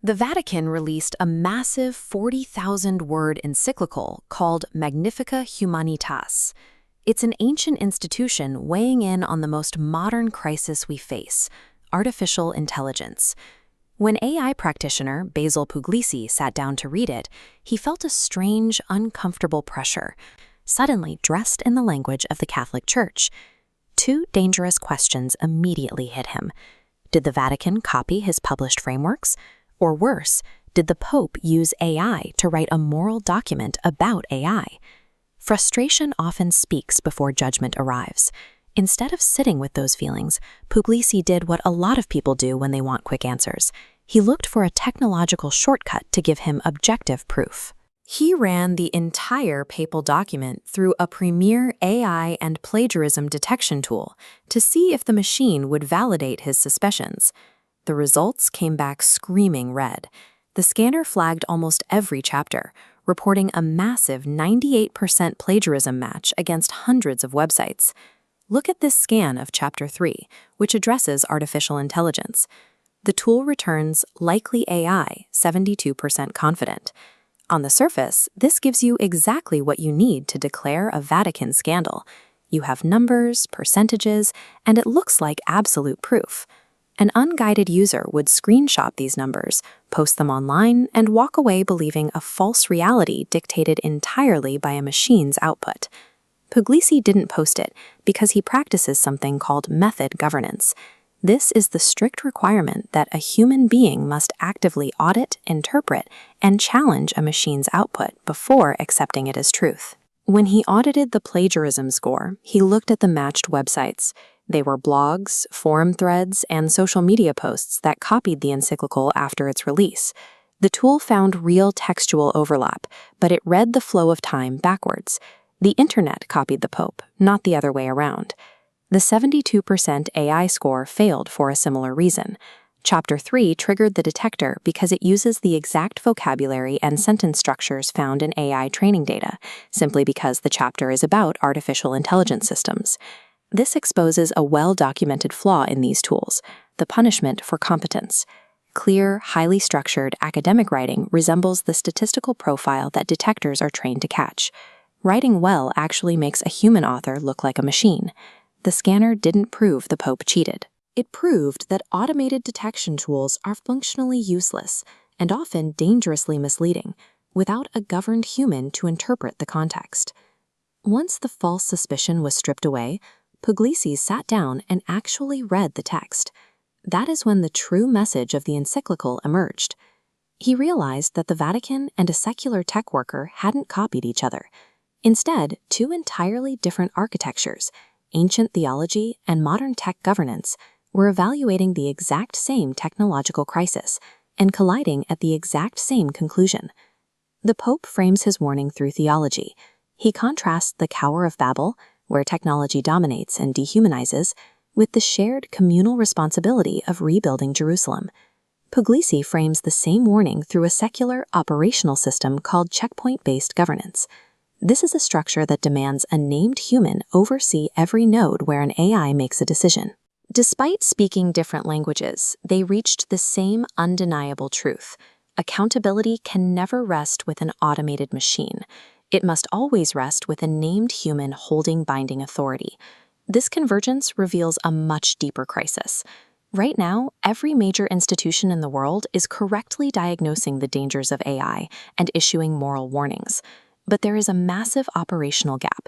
The Vatican released a massive 40,000-word encyclical called Magnifica Humanitas. It's an ancient institution weighing in on the most modern crisis we face: artificial intelligence. When AI practitioner Basil Puglisi sat down to read it, he felt a strange, uncomfortable pressure, suddenly dressed in the language of the Catholic Church. Two dangerous questions immediately hit him. Did the Vatican copy his published frameworks? Or worse, did the Pope use AI to write a moral document about AI? Frustration often speaks before judgment arrives. Instead of sitting with those feelings, Puglisi did what a lot of people do when they want quick answers. He looked for a technological shortcut to give him objective proof. He ran the entire papal document through a premier AI and plagiarism detection tool to see if the machine would validate his suspicions. The results came back screaming red. The scanner flagged almost every chapter, reporting a massive 98% plagiarism match against hundreds of websites. Look at this scan of Chapter 3, which addresses artificial intelligence. The tool returns likely AI, 72% confident. On the surface, this gives you exactly what you need to declare a Vatican scandal. You have numbers, percentages, and it looks like absolute proof. An unguided user would screenshot these numbers, post them online, and walk away believing a false reality dictated entirely by a machine's output. Puglisi didn't post it because he practices something called method governance. This is the strict requirement that a human being must actively audit, interpret, and challenge a machine's output before accepting it as truth. When he audited the plagiarism score, he looked at the matched websites. They were blogs, forum threads, and social media posts that copied the encyclical after its release. The tool found real textual overlap, but it read the flow of time backwards. The internet copied the Pope, not the other way around. The 72% AI score failed for a similar reason. Chapter 3 triggered the detector because it uses the exact vocabulary and sentence structures found in AI training data, simply because the chapter is about artificial intelligence systems. This exposes a well-documented flaw in these tools: the punishment for competence. Clear, highly structured academic writing resembles the statistical profile that detectors are trained to catch. Writing well actually makes a human author look like a machine. The scanner didn't prove the Pope cheated. It proved that automated detection tools are functionally useless and often dangerously misleading, without a governed human to interpret the context. Once the false suspicion was stripped away, Puglisi sat down and actually read the text. That is when the true message of the encyclical emerged. He realized that the Vatican and a secular tech worker hadn't copied each other. Instead, two entirely different architectures, ancient theology and modern tech governance, were evaluating the exact same technological crisis and colliding at the exact same conclusion. The Pope frames his warning through theology. He contrasts the Tower of Babel, where technology dominates and dehumanizes, with the shared communal responsibility of rebuilding Jerusalem. Puglisi frames the same warning through a secular operational system called checkpoint-based governance. This is a structure that demands a named human oversee every node where an AI makes a decision. Despite speaking different languages, they reached the same undeniable truth: accountability can never rest with an automated machine. It must always rest with a named human holding binding authority. This convergence reveals a much deeper crisis. Right now, every major institution in the world is correctly diagnosing the dangers of AI and issuing moral warnings. But there is a massive operational gap.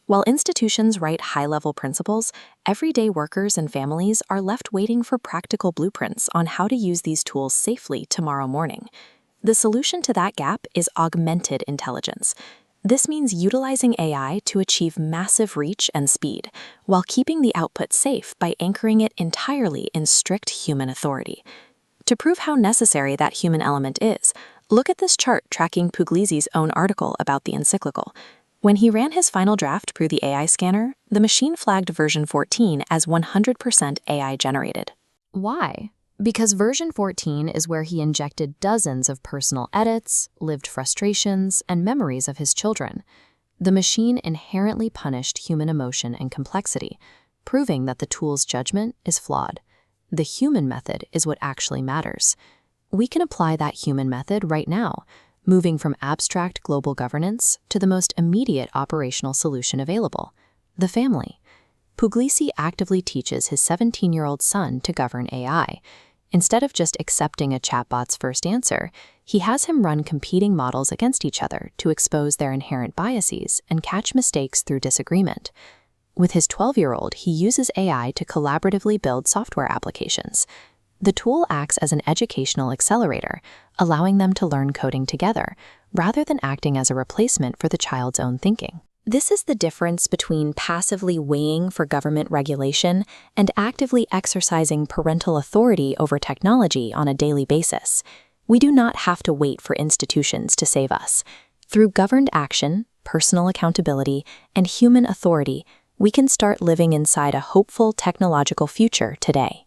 While institutions write high-level principles, everyday workers and families are left waiting for practical blueprints on how to use these tools safely tomorrow morning. The solution to that gap is augmented intelligence. This means utilizing AI to achieve massive reach and speed, while keeping the output safe by anchoring it entirely in strict human authority. To prove how necessary that human element is, look at this chart tracking Puglisi's own article about the encyclical. When he ran his final draft through the AI scanner, the machine flagged version 14 as 100% AI generated. Why? Because version 14 is where he injected dozens of personal edits, lived frustrations, and memories of his children. The machine inherently punished human emotion and complexity, proving that the tool's judgment is flawed. The human method is what actually matters. we can apply that human method right now, moving from abstract global governance to the most immediate operational solution available, the family. Puglisi actively teaches his 17-year-old son to govern AI. Instead of just accepting a chatbot's first answer, he has him run competing models against each other to expose their inherent biases and catch mistakes through disagreement. With his 12-year-old, he uses AI to collaboratively build software applications. The tool acts as an educational accelerator, allowing them to learn coding together, rather than acting as a replacement for the child's own thinking. This is the difference between passively weighing for government regulation and actively exercising parental authority over technology on a daily basis. We do not have to wait for institutions to save us. Through governed action, personal accountability, and human authority, we can start living inside a hopeful technological future today.